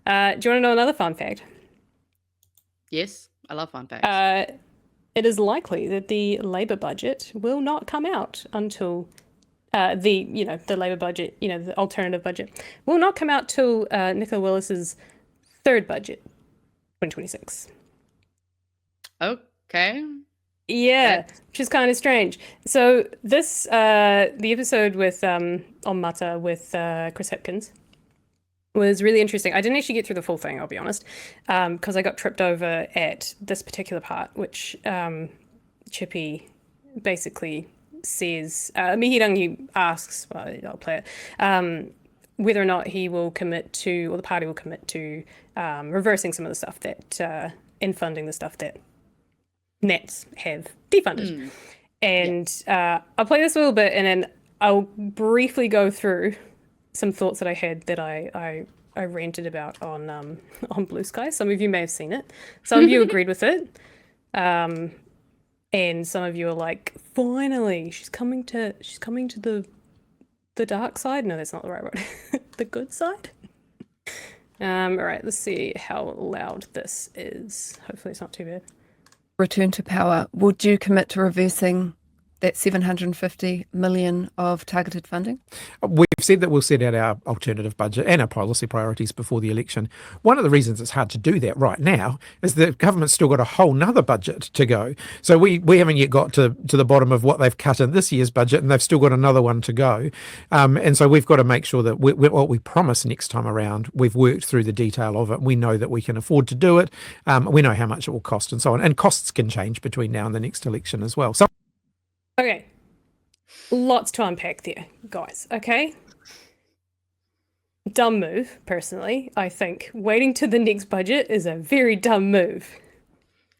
Do you want to know another fun fact? Yes, I love fun facts. It is likely that the Labour budget will not come out until the Labour budget, the alternative budget, will not come out till Nicola Willis's third budget, 2026. Okay. Yeah, That's which is kind of strange. So this the episode with on Mata with Chris Hipkins was really interesting. I didn't actually get through the full thing, I'll be honest, because I got tripped over at this particular part, which Chippie basically says, Mihingarangi asks, well, I'll play it, whether or not he will commit to, or the party will commit to reversing some of the stuff that, and funding the stuff that Nats have defunded. And I'll play this a little bit and then I'll briefly go through some thoughts that I had that I ranted about on Blue Sky. Some of you may have seen it. Some of you agreed with it. And some of you are like, finally, she's coming to the dark side. No, that's not the right word. The good side. All right, let's see how loud this is. Hopefully it's not too bad. Return to power, would you commit to reversing that 750 million of targeted funding? We've said that we'll set out our alternative budget and our policy priorities before the election. One of the reasons it's hard to do that right now is the government's still got a whole nother budget to go. So we haven't yet got to the bottom of what they've cut in this year's budget, and they've still got another one to go. And so we've got to make sure that what we promise next time around, we've worked through the detail of it. We know that we can afford to do it. We know how much it will cost and so on. And costs can change between now and the next election as well. So okay. Lots to unpack there, guys. Okay. Dumb move, personally. I think waiting to the next budget is a very dumb move.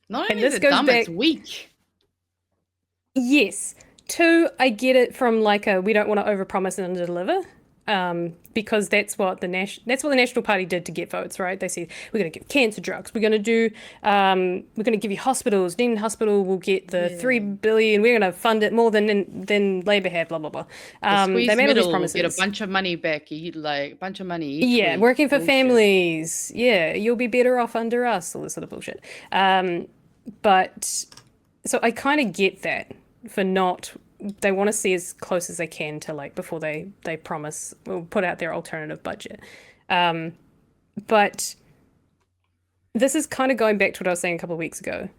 Not only is it dumb, it's weak. Yes. Two, I get it from like we don't want to overpromise and underdeliver. Because that's what the National Party did to get votes, right? They said we're going to give cancer drugs, we're going to give you hospitals. Then hospital will get the $3 billion. We're going to fund it more than Labour had. Blah blah blah. They made all these promises. Get a bunch of money back. You like a bunch of money. Yeah, working for families. Yeah, you'll be better off under us. All this sort of bullshit. But so I kind of get that for not. They want to see as close as they can to like before they promise or put out their alternative budget. But this is kind of going back to what I was saying a couple of weeks ago.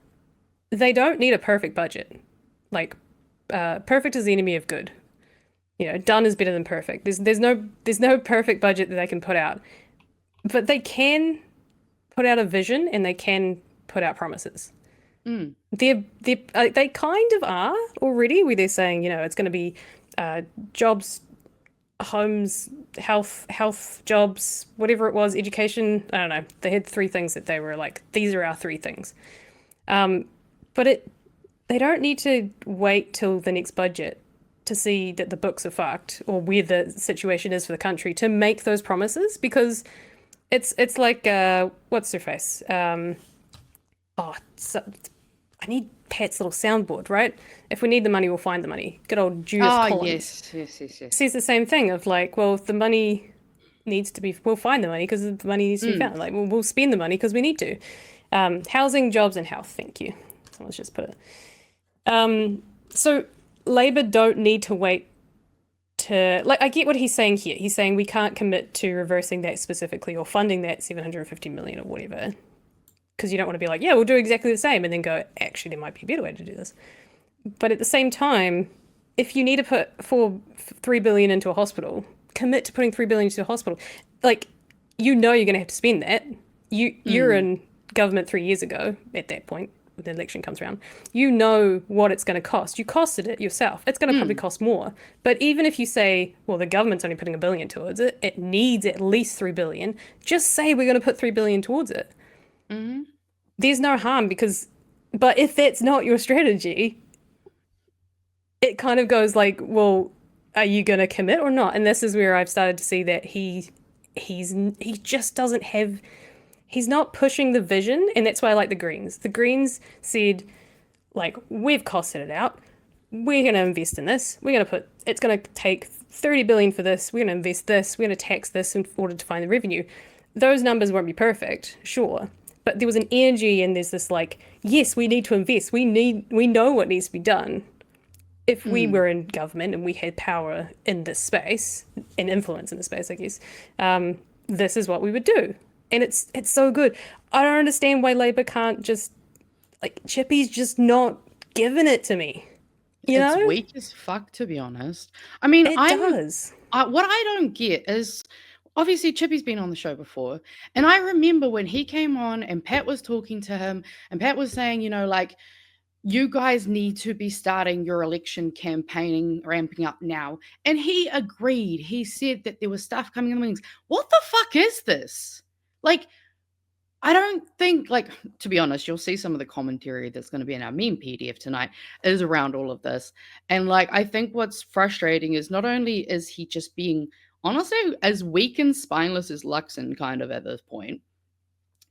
They don't need a perfect budget. Like perfect is the enemy of good. Done is better than perfect. There's no perfect budget that they can put out. But they can put out a vision and they can put out promises. They kind of are already, where they're saying, it's going to be jobs, homes, health, jobs, whatever it was, education. I don't know. They had three things that they were like, these are our three things. But they don't need to wait till the next budget to see that the books are fucked or where the situation is for the country to make those promises, because it's like what's her face? I need Pat's little soundboard, right? If we need the money, we'll find the money. Good old Judith Collins. Yes. Says the same thing of like, well, if the money needs to be, we'll find the money because the money needs to be found. Like, we'll spend the money because we need to. Housing, jobs, and health. Thank you. So let's just put it. So Labour don't need to wait to, like, I get what he's saying here. He's saying we can't commit to reversing that specifically or funding that 750 million or whatever. Because you don't want to be like, yeah, we'll do exactly the same, and then go, actually, there might be a better way to do this. But at the same time, if you need to put $3 billion into a hospital, commit to putting $3 billion into a hospital. Like, you're going to have to spend that. You're in government 3 years ago at that point, when the election comes around. You know what it's going to cost. You costed it yourself. It's going to probably cost more. But even if you say, well, the government's only putting $1 billion towards it, it needs at least $3 billion, just say we're going to put $3 billion towards it. There's no harm but if that's not your strategy, it kind of goes like, well, are you going to commit or not? And this is where I've started to see that he just doesn't have, he's not pushing the vision. And that's why I like the Greens. The Greens said, like, we've costed it out. We're going to invest in this. It's going to take 30 billion for this. We're going to invest this. We're going to tax this in order to find the revenue. those numbers won't be perfect, sure. But there was an energy and there's this like, yes, we need to invest. We know what needs to be done. If we were in government and we had power in this space and influence in this space, I guess, this is what we would do. And it's so good. I don't understand why Labour can't just, like, Chippie's just not giving it to me. It's weak as fuck, to be honest. I mean, It does. What I don't get is, obviously Chippie's been on the show before, and I remember when he came on and Pat was talking to him, and Pat was saying, you know, like, you guys need to be starting your election campaigning, ramping up now. And he agreed. He said that there was stuff coming in the meetings. What the fuck is this? Like, I don't think, like, to be honest, you'll see some of the commentary that's going to be in our meme PDF tonight is around all of this. And, like, I think what's frustrating is not only is he just being, honestly, as weak and spineless as Luxon kind of at this point,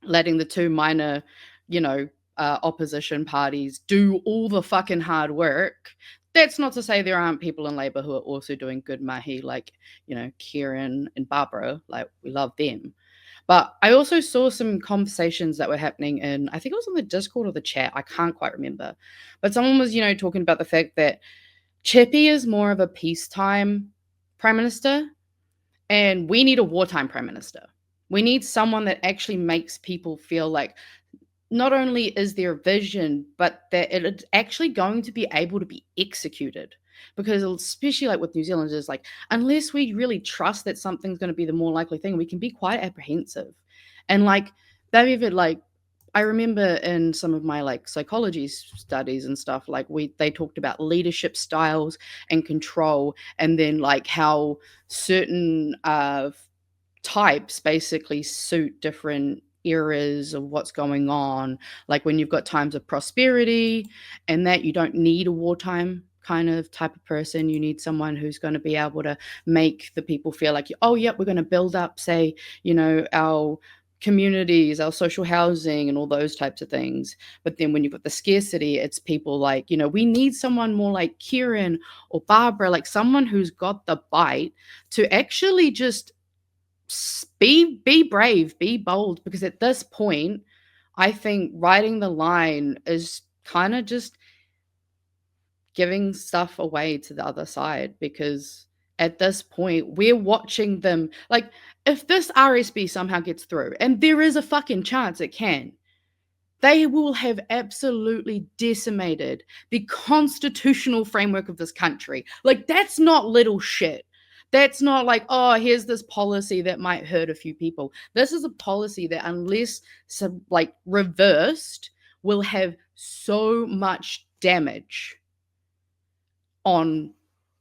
letting the two minor, you know, opposition parties do all the fucking hard work. That's not to say there aren't people in Labour who are also doing good mahi, like, you know, Kieran and Barbara, like, we love them. But I also saw some conversations that were happening in, I think it was on the Discord or the chat, I can't quite remember. But someone was, you know, talking about the fact that Chippie is more of a peacetime prime minister, and we need a wartime prime minister. We need someone that actually makes people feel like not only is there a vision, but that it's actually going to be able to be executed. Because especially like with New Zealanders, like, unless we really trust that something's going to be the more likely thing, we can be quite apprehensive. And like, they've even like, I remember in some of my like psychology studies and stuff, like they talked about leadership styles and control, and then like how certain types basically suit different eras of what's going on. Like when you've got times of prosperity and that, you don't need a wartime kind of type of person. You need someone who's going to be able to make the people feel like, oh yeah, we're going to build up, say, you know, our communities, our social housing and all those types of things. But then when you've got the scarcity, it's people like, you know, we need someone more like Kieran or Barbara, like someone who's got the bite to actually just be brave, be bold, because at this point, I think riding the line is kind of just giving stuff away to the other side, because at this point, we're watching them. Like, if this RSB somehow gets through, and there is a fucking chance it can, they will have absolutely decimated the constitutional framework of this country. Like, that's not little shit. That's not like, oh, here's this policy that might hurt a few people. This is a policy that, unless like reversed, will have so much damage on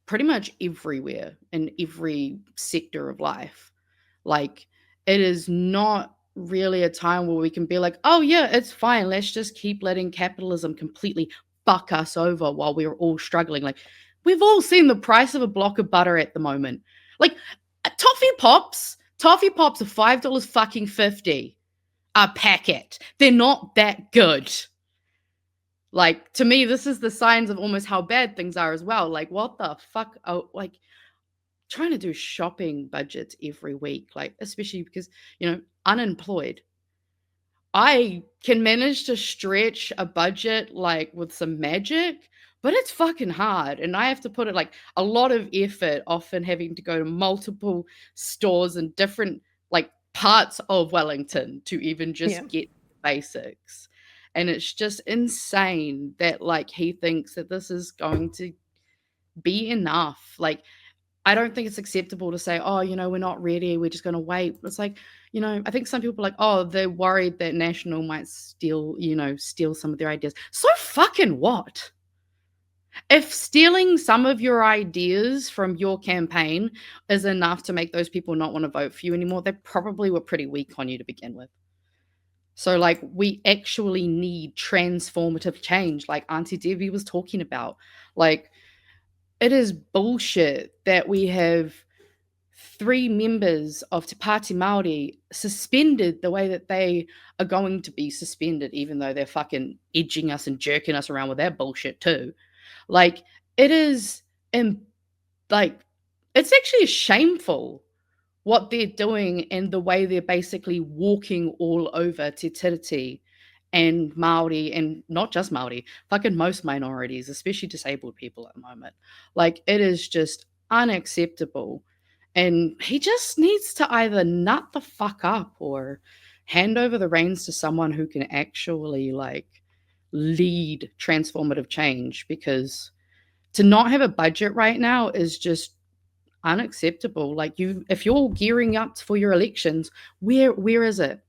pretty much everywhere in every sector of life. Like, it is not really a time where we can be like, oh yeah, it's fine, let's just keep letting capitalism completely fuck us over while we're all struggling. Like, we've all seen the price of a block of butter at the moment. Like, toffee pops are $5 fucking 50 a packet. They're not that good. Like, to me, this is the signs of almost how bad things are as well. Like, what the fuck? Oh, like, trying to do shopping budgets every week, like, especially because, you know, unemployed. I can manage to stretch a budget like with some magic, but it's fucking hard. And I have to put it like a lot of effort, often having to go to multiple stores in different like parts of Wellington to even just get basics. And it's just insane that like he thinks that this is going to be enough. Like, I don't think it's acceptable to say, oh, you know, we're not ready, we're just going to wait. It's like, you know, I think some people are like, oh, they're worried that National might steal some of their ideas. So fucking what? If stealing some of your ideas from your campaign is enough to make those people not want to vote for you anymore, they probably were pretty weak on you to begin with. So, like, we actually need transformative change, like Auntie Debbie was talking about. Like, it is bullshit that we have 3 members of Te Pāti Māori suspended the way that they are going to be suspended, even though they're fucking edging us and jerking us around with that bullshit too. Like, it is, like, it's actually shameful what they're doing and the way they're basically walking all over Te Tiriti and Māori, and not just Māori, fucking most minorities, especially disabled people at the moment. Like, it is just unacceptable. And he just needs to either nut the fuck up or hand over the reins to someone who can actually, like, lead transformative change, because to not have a budget right now is just unacceptable. Like, if you're gearing up for your elections, where is it?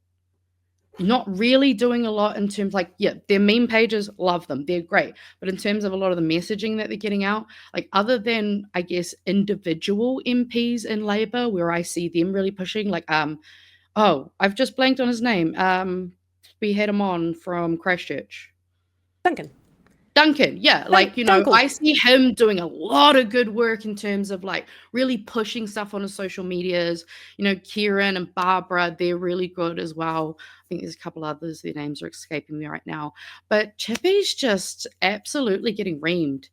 You're not really doing a lot in terms, like, yeah, their meme pages, love them, they're great, but in terms of a lot of the messaging that they're getting out, like, other than, I guess, individual MPs in Labour where I see them really pushing, like, oh, I've just blanked on his name, we had him on from Christchurch, Duncan, yeah, like, you know, Dunkel. I see him doing a lot of good work in terms of, like, really pushing stuff on his social medias. You know, Kieran and Barbara, they're really good as well. I think there's a couple others, their names are escaping me right now. But Chippie's just absolutely getting reamed.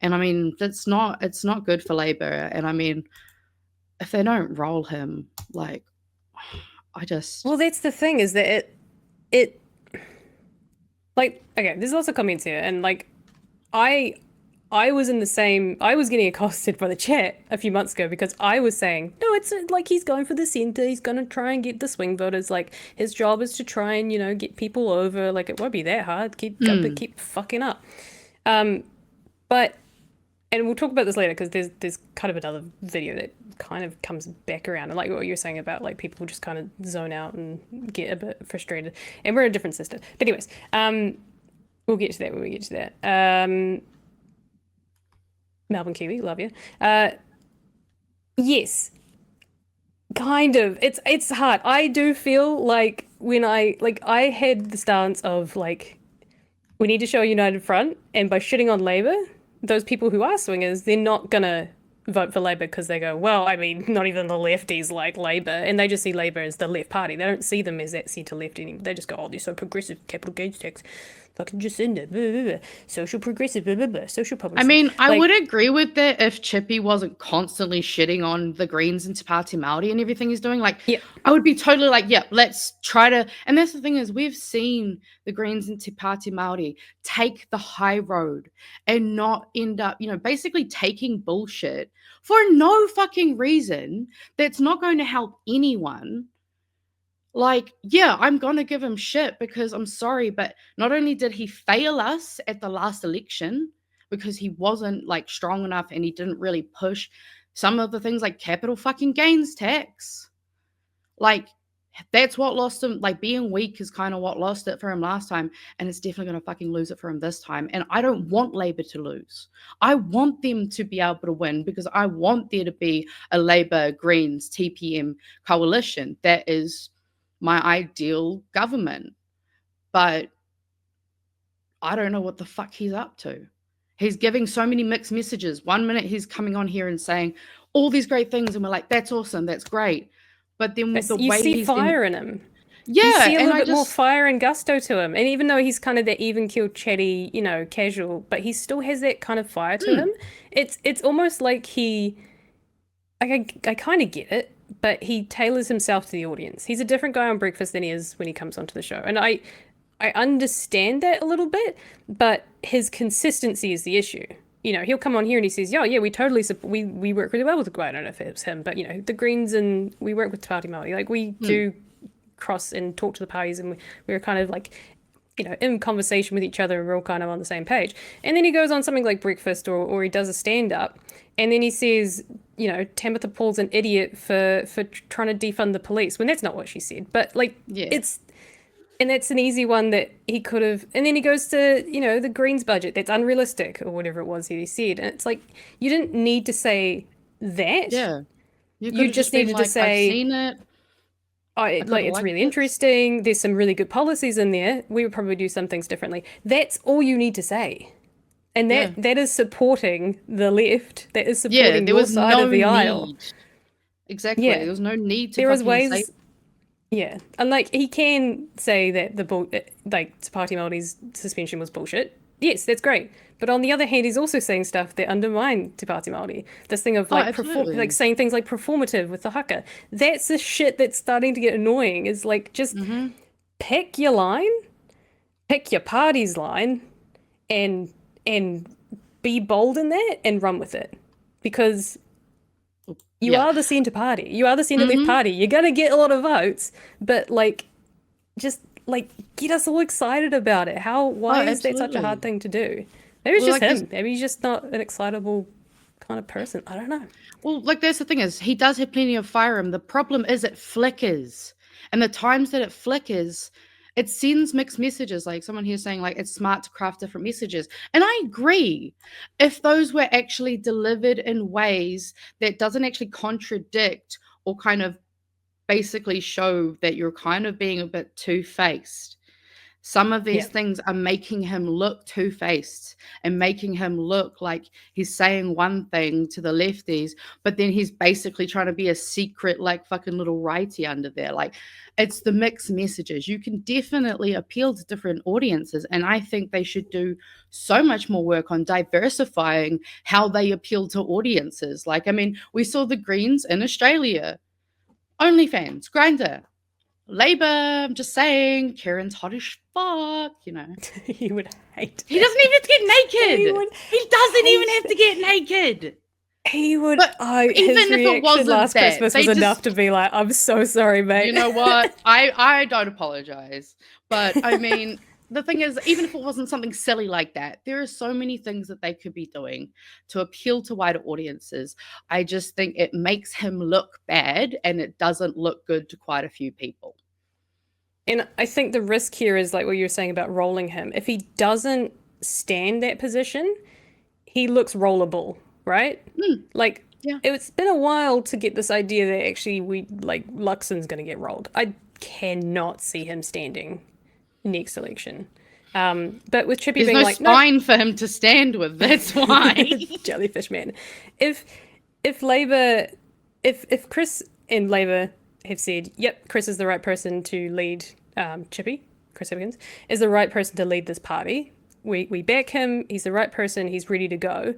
And I mean, it's not good for Labour. And I mean, if they don't roll him, like, I just... Well, that's the thing, is that it like, okay, there's lots of comments here, and like, I was in the same, I was getting accosted by the chat a few months ago because I was saying, no, it's like, he's going for the centre, he's going to try and get the swing voters, like, his job is to try and, you know, get people over, like, it won't be that hard, keep fucking up. But, and we'll talk about this later because there's kind of another video that kind of comes back around, and like what you're saying about, like, people just kind of zone out and get a bit frustrated, and we're a different system. But anyways, we'll get to that when we get to that. Melbourne Kiwi, love you. Yes, kind of. It's hard. I do feel like when I had the stance of, like, we need to show a united front, and by shitting on Labour, those people who are swingers, they're not gonna vote for Labour because they go, well, I mean, not even the lefties like Labour, and they just see Labour as the left party. They don't see them as that centre left anymore. They just go, oh, they're so progressive, capital gains tax, fucking Jacinda, blah, blah, blah. Social progressive, blah, blah, blah, social policy. I mean, I Like, would agree with that if Chippie wasn't constantly shitting on the Greens and Te Pāti Māori and everything he's doing. Like, yeah, I would be totally like, yeah, let's try to. And that's the thing, is we've seen the Greens and Te Pāti Māori take the high road and not end up, you know, basically taking bullshit for no fucking reason that's not going to help anyone. Like, yeah, I'm going to give him shit because I'm sorry, but not only did he fail us at the last election because he wasn't, like, strong enough and he didn't really push some of the things like capital fucking gains tax. Like, that's what lost him. Like, being weak is kind of what lost it for him last time, and it's definitely going to fucking lose it for him this time. And I don't want Labour to lose. I want them to be able to win because I want there to be a Labour, Greens, TPM coalition. That is my ideal government. But I don't know what the fuck he's up to. He's giving so many mixed messages. 1 minute he's coming on here and saying all these great things, and we're like, that's awesome, that's great. But then with the you way see he's fire in him. yeah, You see a and little I bit more just fire and gusto to him. And even though he's kind of that even-keeled, chatty, you know, casual, but he still has that kind of fire to him. It's almost like he, like, I kind of get it, but he tailors himself to the audience. He's a different guy on Breakfast than he is when he comes onto the show. And I understand that a little bit, but his consistency is the issue. You know, he'll come on here and he says, yeah, we totally we work really well with the, I don't know if it's him, but, you know, the Greens, and we work with Te Pāti Māori. Like, we do cross and talk to the parties, and we're kind of, like, you know, in conversation with each other, and we're all kind of on the same page. And then he goes on something like Breakfast, or he does a stand-up, and then he says, you know, Tamitha Paul's an idiot for trying to defund the police, when that's not what she said. But, like, it's... And that's an easy one that he could have... And then he goes to, you know, the Greens budget. That's unrealistic, or whatever it was he said. And it's like, you didn't need to say that. yeah. You just needed to say... I've seen it. Like, it's really interesting. There's some really good policies in there. We would probably do some things differently. That's all you need to say. And that is supporting the left. That is supporting your side of the aisle. Exactly. Yeah. There was no need to there was ways say... Yeah. And, like, he can say that like, Te Pāti Māori's suspension was bullshit. yes, that's great. But on the other hand, he's also saying stuff that undermine Te Pāti Māori. This thing of like absolutely. saying things like performative with the haka. That's the shit that's starting to get annoying. Is like just pick your line, pick your party's line, and be bold in that and run with it. Because you are the centre party. You are the centre left party. You're gonna get a lot of votes, but like just like get us all excited about it. Why is that such a hard thing to do? Maybe it's just him. Maybe he's just not an excitable kind of person. I don't know. Well, like that's the thing is he does have plenty of fire in him. The problem is it flickers. And the times that it flickers, it sends mixed messages. Like someone here saying like it's smart to craft different messages. And I agree. If those were actually delivered in ways that doesn't actually contradict or kind of basically show that you're kind of being a bit two-faced. Some of these things are making him look two-faced and making him look like he's saying one thing to the lefties, but then he's basically trying to be a secret, like fucking little righty under there. Like it's the mixed messages. You can definitely appeal to different audiences. And I think they should do so much more work on diversifying how they appeal to audiences. Like, I mean, we saw the Greens in Australia. OnlyFans, Grindr, Labour, I'm just saying, Kieran's hot as fuck, you know. He would hate He doesn't even have to get naked. He doesn't even have to get naked. He would. But his even if it reaction wasn't last that, Christmas they was enough just- to be like, "I'm so sorry, mate." You know what? I don't apologize. But I mean, the thing is, even if it wasn't something silly like that, there are so many things that they could be doing to appeal to wider audiences. I just think it makes him look bad and it doesn't look good to quite a few people. And I think the risk here is like what you were saying about rolling him. If he doesn't stand that position, he looks rollable, right? Like, it's been a while to get this idea that actually Luxon's going to get rolled. I cannot see him standing next election. But with Chippie There's being no like, spine for him to stand with. That's why. Jellyfish man. If Chris and Labour have said, yep, Chris is the right person to lead Chippie, Chris Hipkins, is the right person to lead this party. We back him. He's the right person. He's ready to go.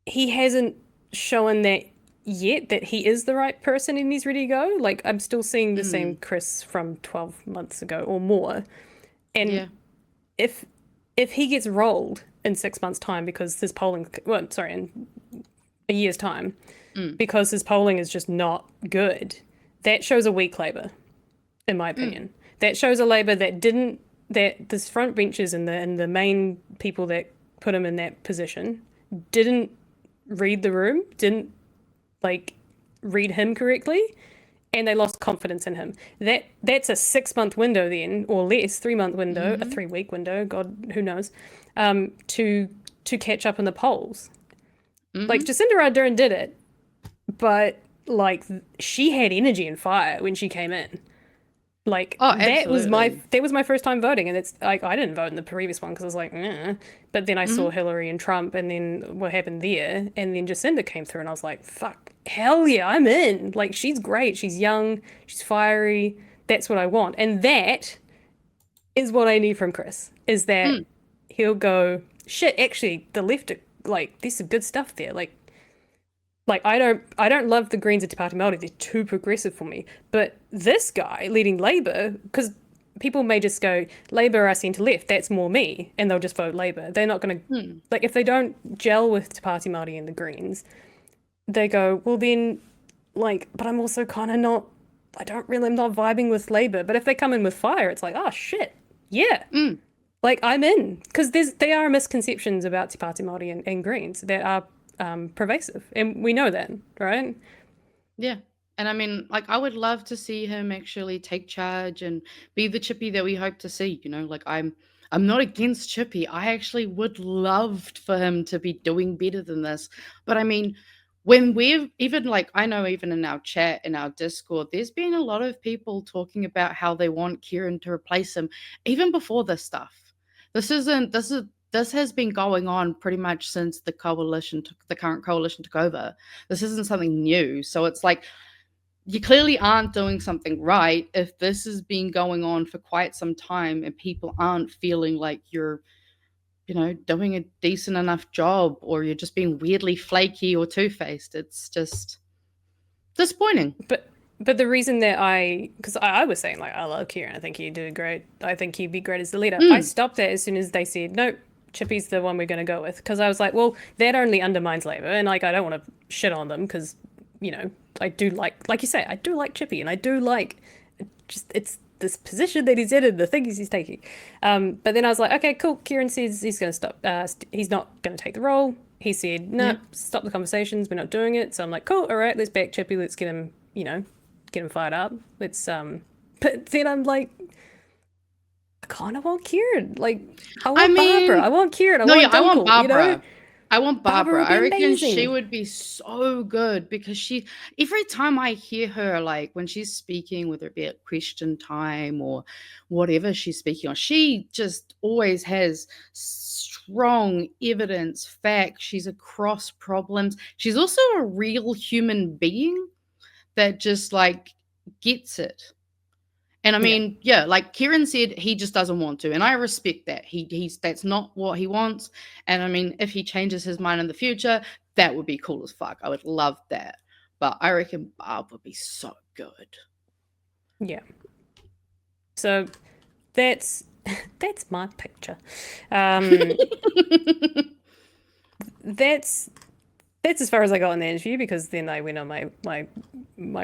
He hasn't shown that yet, that he is the right person and he's ready to go. Like, I'm still seeing the same Chris from 12 months ago or more. And if he gets rolled in 6 months' time because his polling, in a year's time, because his polling is just not good, that shows a weak Labour, in my opinion. That shows a Labour that this front benchers and the main people that put him in that position didn't read the room, didn't read him correctly, and they lost confidence in him. That's a 6 month window then, or less, 3 month window, a 3 week window, God, who knows, to catch up in the polls. Like Jacinda Ardern did it, but like she had energy and fire when she came in. Like that was my first time voting, and it's like I didn't vote in the previous one because I was like, nah. But then I saw Hillary and Trump, and then what happened there, and then Jacinda came through, and I was like, fuck, hell yeah, I'm in. Like she's great, she's young, she's fiery. That's what I want, and that is what I need from Chris. Is that he'll go, shit, actually the left are, like there's some good stuff there. Like I don't love the Greens at Te Pāti Māori. They're too progressive for me. But this guy leading Labour, because people may just go, Labour are centre left, that's more me, and they'll just vote Labour. They're not going to, like if they don't gel with Te Pāti Māori and the Greens, they go, well then, like, but I'm also kind of not, I'm not vibing with Labour. But if they come in with fire, it's like, oh shit, yeah. Like I'm in. Because there are misconceptions about Te Pāti Māori and Greens that are pervasive, and we know that, right? Yeah. And I mean, like I would love to see him actually take charge and be the Chippie that we hope to see, you know. Like I'm not against Chippie. I actually would love for him to be doing better than this. But I mean, when we've even like I know even in our chat, in our Discord, there's been a lot of people talking about how they want Kieran to replace him even before this stuff. This has been going on pretty much since the current coalition took over. This isn't something new. So it's like you clearly aren't doing something right if this has been going on for quite some time and people aren't feeling like you're doing a decent enough job, or you're just being weirdly flaky or two-faced. It's just disappointing. But the reason that because I was saying, like, I love Kieran, I think he'd do great, I think he'd be great as the leader. I stopped that as soon as they said, no, Chippie's the one we're going to go with, because I was like, well, that only undermines Labour, and like, I don't want to shit on them, because, I do like you say, I do like Chippie, and I do like it's this position that he's in and the things he's taking. But then I was like, okay, cool, Kieran says he's going to stop, he's not going to take the role. He said, no, stop the conversations, we're not doing it. So I'm like, cool, all right, let's back Chippie, let's get him, get him fired up. Let's but then I'm like, I kind of want Kieran. Like, I want Barbara. I want Kieran. I want Barbara. I want Barbara. I reckon amazing. she would be so good, because every time I hear her, like when she's speaking, whether it be at question time or whatever she's speaking on, she just always has strong evidence, facts. She's across problems. She's also a real human being that just like gets it. And I mean, like Kieran said, he just doesn't want to, and I respect that. He's that's not what he wants. And I mean, if he changes his mind in the future, that would be cool as fuck. I would love that. But I reckon Barb would be so good. Yeah. So that's my picture. That's as far as I got in the interview, because then I went on my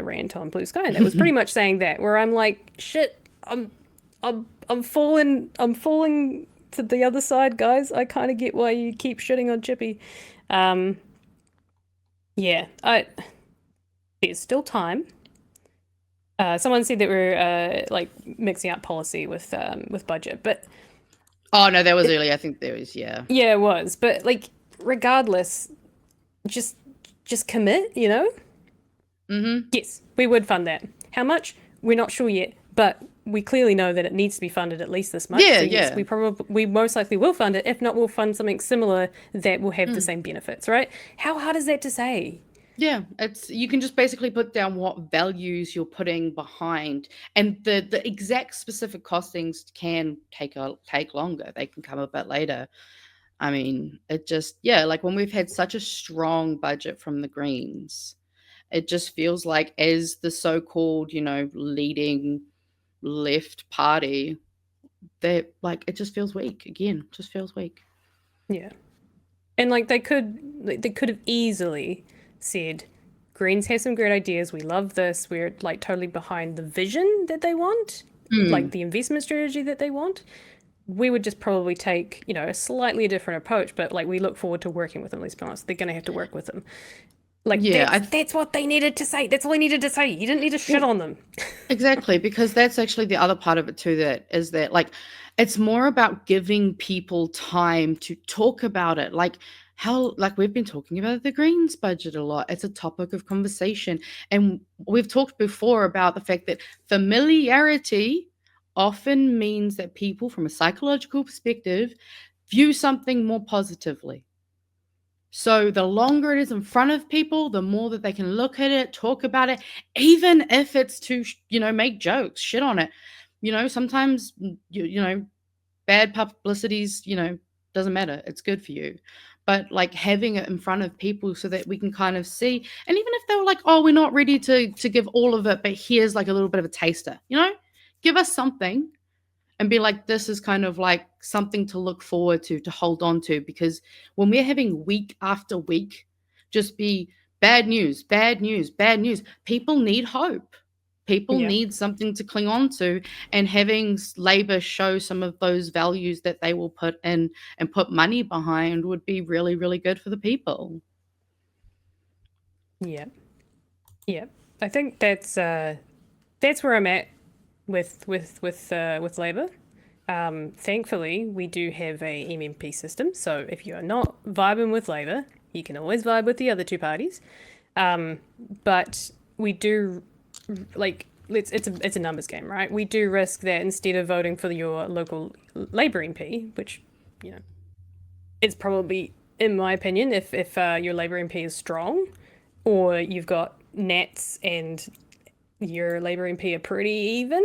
rant on Blue Sky, and it was pretty much saying that, where I'm like, shit, I'm falling to the other side, guys. I kind of get why you keep shitting on Chippie. There's still time. Someone said that we're like mixing up policy with budget, but oh no, that was early. I think there was it was, but like regardless, just commit, Yes, we would fund that. How much? We're not sure yet, but we clearly know that it needs to be funded at least this much. Yes, we most likely will fund it. If not, we'll fund something similar that will have the same benefits, right? How hard is that to say? Yeah, you can just basically put down what values you're putting behind, and the exact specific costings can take longer. They can come a bit later. I mean, it just, like when we've had such a strong budget from the Greens, it just feels like, as the so-called, leading left party, that like it just feels weak again. Just feels weak. Yeah, and like they could have easily said, Greens have some great ideas. We love this. We're like totally behind the vision that they want, like the investment strategy that they want. We would just probably take, a slightly different approach, but like we look forward to working with them. Let's be honest, they're going to have to work with them. Like, that's what they needed to say. That's all he needed to say. You didn't need to shit on them. Exactly, because that's actually the other part of it too. That is that, like, it's more about giving people time to talk about it. Like how, like we've been talking about the Greens budget a lot. It's a topic of conversation, and we've talked before about the fact that familiarity often means that people, from a psychological perspective, view something more positively. So the longer it is in front of people, the more that they can look at it, talk about it, even if it's to, make jokes, shit on it. Sometimes, bad publicity's, doesn't matter. It's good for you. But like having it in front of people so that we can kind of see, and even if they were like, oh, we're not ready to give all of it, but here's like a little bit of a taster, give us something and be like, this is kind of like something to look forward to hold on to. Because when we're having week after week just be bad news, people need hope. People need something to cling on to, and having Labour show some of those values that they will put in and put money behind would be really, really good for the people. Yeah. I think that's where I'm at with Labour. Thankfully, we do have a MMP system, so if you are not vibing with Labour, you can always vibe with the other two parties. But we do, like, it's a numbers game, right? We do risk that instead of voting for your local Labour MP, which, it's probably, in my opinion, if your Labour MP is strong, or you've got Nats and your Labour MP are pretty even,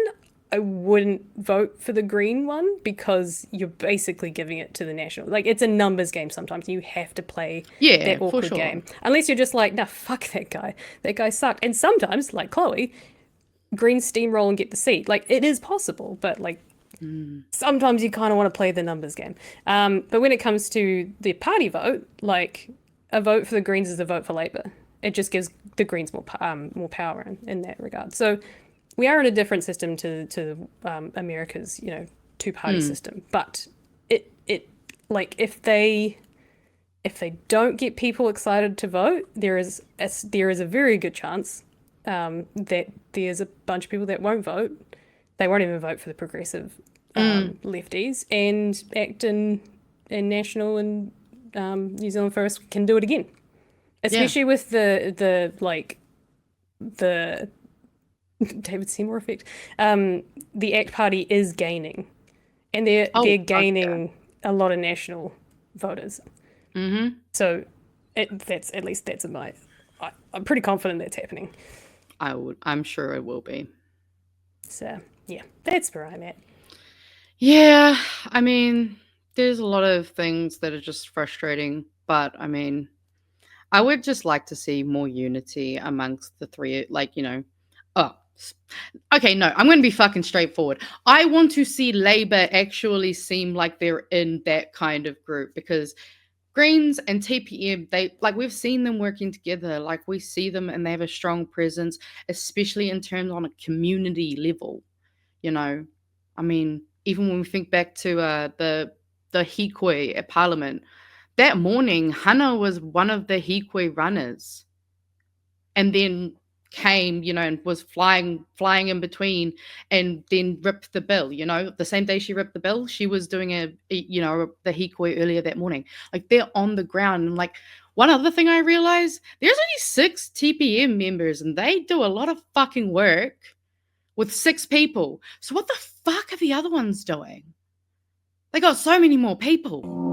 I wouldn't vote for the Green one because you're basically giving it to the National. Like, it's a numbers game sometimes. You have to play that for awkward sure. game. Unless you're just like, nah, fuck that guy. That guy sucked. And sometimes, like Chloe, Green steamroll and get the seat. Like, it is possible, but like, sometimes you kind of want to play the numbers game. But when it comes to the party vote, like, a vote for the Greens is a vote for Labour. It just gives the Greens more power in that regard. So we are in a different system to America's, two-party system. But it like if they don't get people excited to vote, there is a very good chance that there's a bunch of people that won't vote. They won't even vote for the progressive lefties, and ACT and National and New Zealand First can do it again. Especially with the David Seymour effect. The ACT Party is gaining, and they're gaining a lot of national voters. Mm-hmm. So I'm pretty confident that's happening. I'm sure it will be. So yeah, that's where I'm at. Yeah, I mean, there's a lot of things that are just frustrating, but I mean, I would just like to see more unity amongst the three, okay, no, I'm going to be fucking straightforward. I want to see Labour actually seem like they're in that kind of group, because Greens and TPM, we've seen them working together. Like, we see them and they have a strong presence, especially in terms on a community level. I mean, even when we think back to the Hikoi at Parliament, that morning, Hannah was one of the Hikoi runners, and then came, and was flying in between, and then ripped the bill. The same day she ripped the bill, she was doing the Hikoi earlier that morning. Like, they're on the ground. And like, one other thing I realized, there's only 6 TPM members, and they do a lot of fucking work with 6 people. So what the fuck are the other ones doing? They got so many more people.